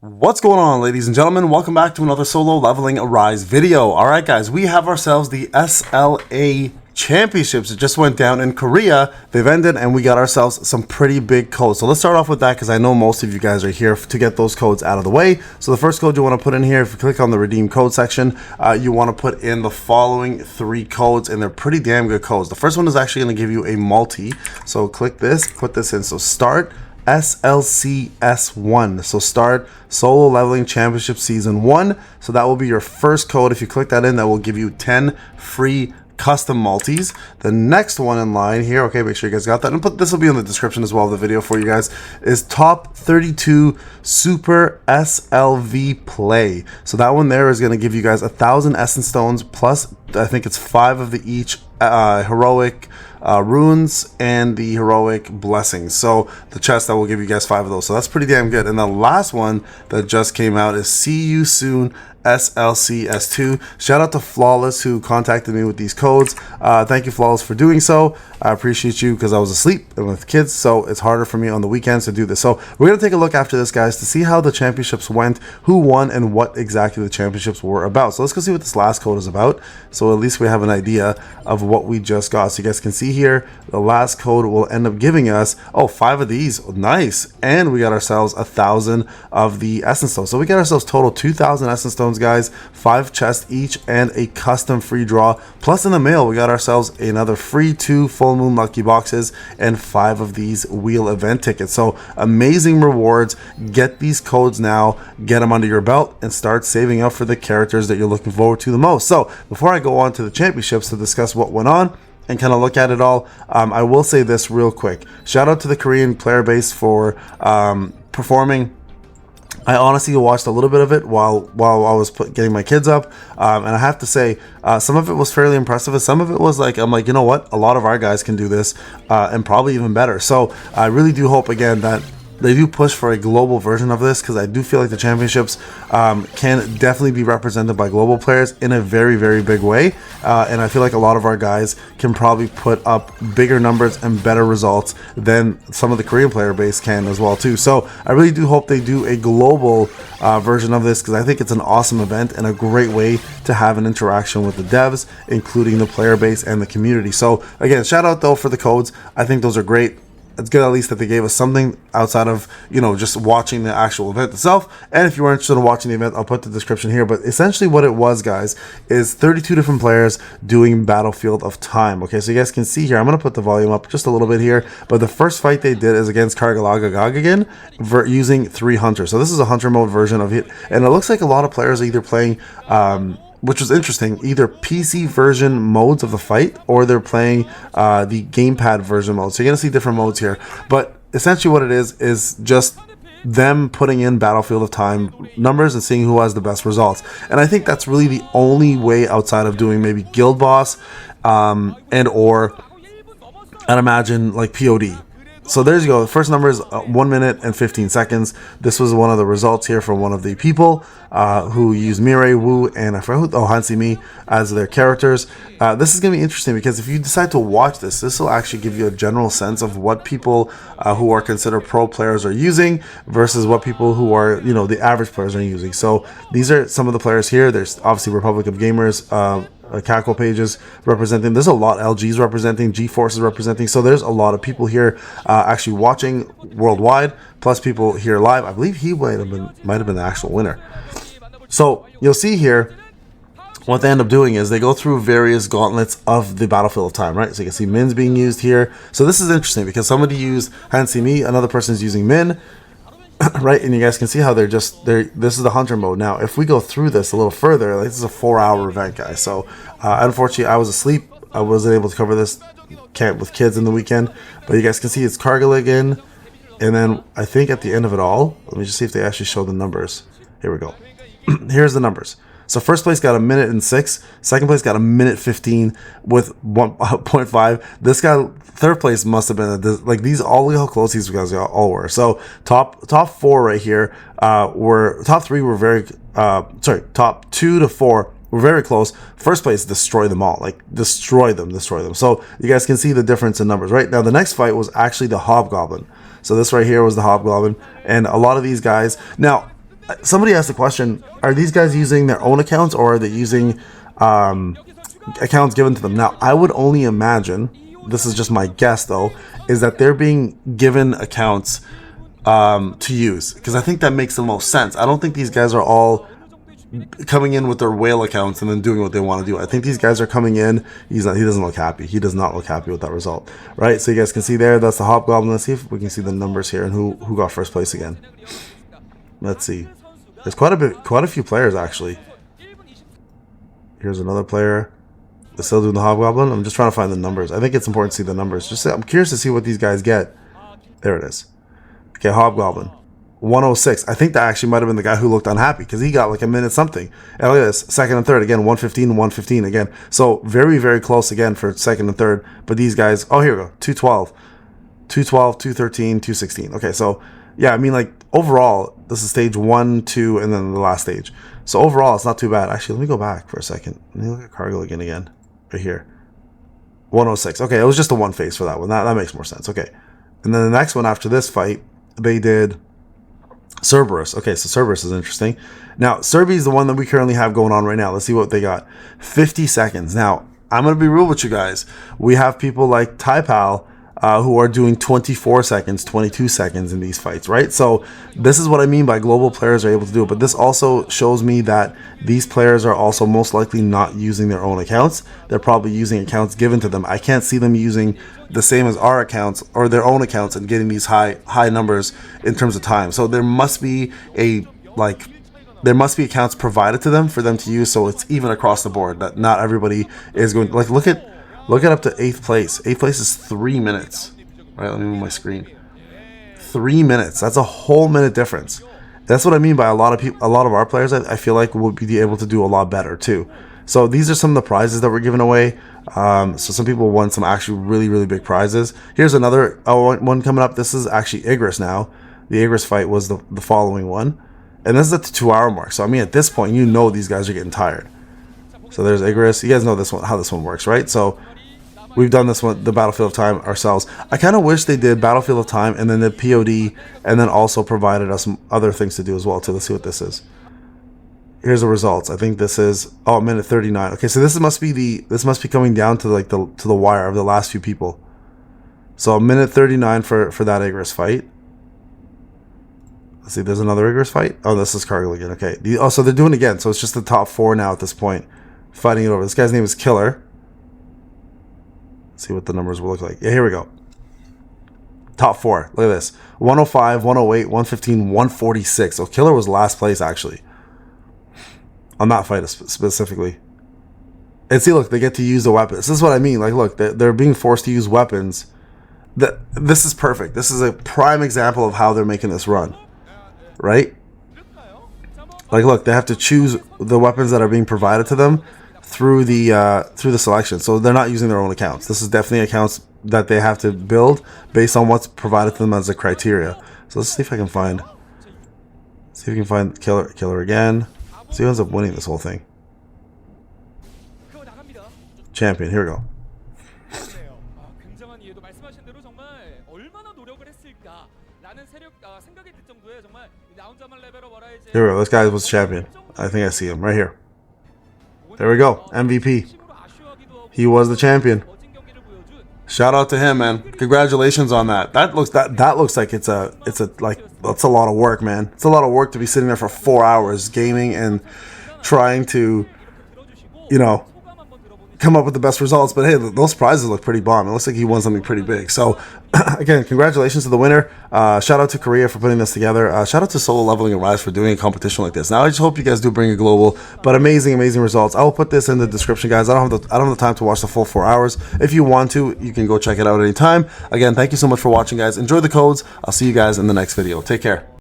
What's going on, ladies and gentlemen? Welcome back to another solo leveling Arise video. Alright guys, we have ourselves the SLA championships that just went down in Korea. They've ended and we got ourselves some pretty big codes. So let's start off with that because I know most of you guys are here to get those codes out of the way. So the first code you want to put in here, if you click on the redeem code section, you want to put in the following three codes, and they're pretty damn good codes. The first one is actually going to give you a multi. So click this, put this in. So start SLCS1. So start Solo Leveling Championship Season 1. So that will be your first code. If you click that in, that will give you 10 free custom multis. The next one in line here, okay, make sure you guys got that, and this will be in the description as well of the video for you guys, is Top 32 Super SLV Play. So that one there is going to give you guys 1,000 Essence Stones plus I think it's 5 of the each heroic runes and the heroic blessings. So the chest that will give you guys 5 of those. So that's pretty damn good. And the last one that just came out is See You Soon SLCS2. Shout out to Flawless who contacted me with these codes. Thank you, Flawless, for doing so. I appreciate you because I was asleep and with kids, so it's harder for me on the weekends to do this. So we're going to take a look after this, guys, to see how the championships went, who won, and what exactly the championships were about. So let's go see what this last code is about, so at least we have an idea of what we just got. So you guys can see here, the last code will end up giving us, 5 of these. Nice. And we got ourselves 1,000 of the Essence Stones. So we got ourselves total 2,000 Essence Stones, guys, 5 chests each, and a custom free draw. Plus in the mail, we got ourselves another free 2 full moon lucky boxes and 5 of these wheel event tickets. So amazing rewards. Get these codes now, get them under your belt, and start saving up for the characters that you're looking forward to the most. So before I go on to the championships to discuss what went on and kind of look at it all, I will say this real quick. Shout out to the Korean player base for performing. I honestly watched a little bit of it while I was getting my kids up, and I have to say some of it was fairly impressive, and some of it was like, I'm like, you know what, a lot of our guys can do this, and probably even better. So I really do hope again that they do push for a global version of this, because I do feel like the championships can definitely be represented by global players in a very, very big way. And I feel like a lot of our guys can probably put up bigger numbers and better results than some of the Korean player base can as well too. So I really do hope they do a global version of this, because I think it's an awesome event and a great way to have an interaction with the devs, including the player base and the community. So again, shout out though for the codes. I think those are great. It's good at least that they gave us something outside of, just watching the actual event itself. And if you were interested in watching the event, I'll put the description here. But essentially what it was, guys, is 32 different players doing Battlefield of Time. Okay, so you guys can see here, I'm going to put the volume up just a little bit here. But the first fight they did is against Kargalagagag again, using 3 hunters. So this is a hunter mode version of it. And it looks like a lot of players are either playing which was interesting, either PC version modes of the fight, or they're playing the gamepad version mode. So you're going to see different modes here. But essentially what it is just them putting in Battlefield of Time numbers and seeing who has the best results. And I think that's really the only way outside of doing maybe Guild Boss and or I'd imagine like POD. So there you go. The first number is 1 minute and 15 seconds. This was one of the results here from one of the people who used Mirai, Wu, and I forgot Hansimi as their characters. This is going to be interesting because if you decide to watch this, this will actually give you a general sense of what people who are considered pro players are using versus what people who are, the average players are using. So these are some of the players here. There's obviously Republic of Gamers, Cackle pages representing. There's a lot. LG's representing, GeForce is representing. So there's a lot of people here actually watching worldwide, plus people here live. I believe he might have been the actual winner. So you'll see here what they end up doing is they go through various gauntlets of the Battlefield of Time, right? So you can see Min's being used here. So this is interesting because somebody used Hansimi, another person is using Min. Right, and you guys can see how this is the hunter mode. Now if we go through this a little further, this is a 4-hour event, guys. So unfortunately I was asleep, I wasn't able to cover this with kids in the weekend, but you guys can see it's Cargill again. And then I think at the end of it all, let me just see if they actually show the numbers. Here we go. Here's the numbers. So first place got 1 minute and 6. Second place got 1 minute 15 with 1.5. This guy, third place, must have been like these. All how close these guys all were. So top 4 right here were top 3 were very top 2 to 4 were very close. First place, destroy them all, like destroy them. So you guys can see the difference in numbers. Right now, the next fight was actually the Hobgoblin. So this right here was the Hobgoblin, and a lot of these guys now. somebody asked the question, are these guys using their own accounts or are they using accounts given to them? Now, I would only imagine, this is just my guess though, is that they're being given accounts to use, because I think that makes the most sense. I don't think these guys are all coming in with their whale accounts and then doing what they want to do. I think these guys are coming in. He doesn't look happy. He does not look happy with that result, right? So you guys can see there, that's the Hobgoblin. Let's see if we can see the numbers here and who got first place again. Let's see. There's quite a few players actually. Here's another player. They're still doing the Hobgoblin. I'm just trying to find the numbers. I think it's important to see the numbers. I'm curious to see what these guys get. There it is. Okay, Hobgoblin. 106. I think that actually might have been the guy who looked unhappy because he got like a minute something. And look at this. Second and third again. 115, 115 again. So very, very close again for second and third. But these guys, oh, here we go. 212. 212, 213, 216. Okay, so yeah, I mean, like overall, this is stage 1, 2, and then the last stage. So overall, it's not too bad. Actually, let me go back for a second. Let me look at Cargill again. Right here. 106. Okay, it was just a one face for that one. That makes more sense. Okay. And then the next one after this fight, they did Cerberus. Okay, so Cerberus is interesting. Now, Cerby is the one that we currently have going on right now. Let's see what they got. 50 seconds. Now, I'm going to be real with you guys. We have people like Taipal who are doing 24 seconds, 22 seconds in these fights, right? So this is what I mean by global players are able to do it. But this also shows me that these players are also most likely not using their own accounts. They're probably using accounts given to them. I can't see them using the same as our accounts or their own accounts and getting these high numbers in terms of time. So there must be accounts provided to them for them to use, so it's even across the board that not everybody is going. Like look at up to 8th place. 8th place is 3 minutes. Right, let me move my screen. 3 minutes. That's a whole minute difference. That's what I mean by a lot of people. A lot of our players, I feel like, would be able to do a lot better too. So these are some of the prizes that we're giving away. So some people won some actually really big prizes. Here's another one coming up. This is actually Igris now. The Igris fight was the following one. And this is at the 2-hour mark. So I mean, at this point, you know these guys are getting tired. So there's Igris. You guys know this one, how this one works, right? So we've done this one, the Battlefield of Time, ourselves. I kind of wish they did Battlefield of Time and then the POD, and then also provided us some other things to do as well too. Let's see what this is. Here's the results. I think this is minute 39. Okay, so this must be coming down to like to the wire of the last few people. So minute 39 for that Igris fight. Let's see, there's another Igris fight. Oh, this is Cargill again. Okay. So they're doing it again. So it's just the top 4 now at this point, fighting it over. This guy's name is Killer. Let's see what the numbers will look like. Yeah, here we go. Top 4. Look at this. 105, 108, 115, 146. So Killer was last place actually on that fight specifically. And see, look, they get to use the weapons. This is what I mean. Like, look, they're being forced to use weapons. This is perfect. This is a prime example of how they're making this run, right? Like, look, they have to choose the weapons that are being provided to them through the selection. So they're not using their own accounts. This is definitely accounts that they have to build based on what's provided to them as a criteria. So let's see if I can find. See if we can find Killer again. See who ends up winning this whole thing. Champion. Here we go. Here we go. This guy was champion. I think I see him right here. There we go. MVP. He was the champion. Shout out to him, man. Congratulations on that. That looks like it's a lot of work, man. It's a lot of work to be sitting there for 4 hours gaming and trying to, come up with the best results. But hey, those prizes look pretty bomb. It looks like he won something pretty big. So again, congratulations to the winner. Shout out to Korea for putting this together. Shout out to Solo Leveling and Rise for doing a competition like this. Now I just hope you guys do bring a global, but amazing results. I will put this in the description, guys. I don't have the time to watch the full 4 hours. If you want to, you can go check it out anytime. Again, thank you so much for watching, guys. Enjoy the codes. I'll see you guys in the next video. Take care.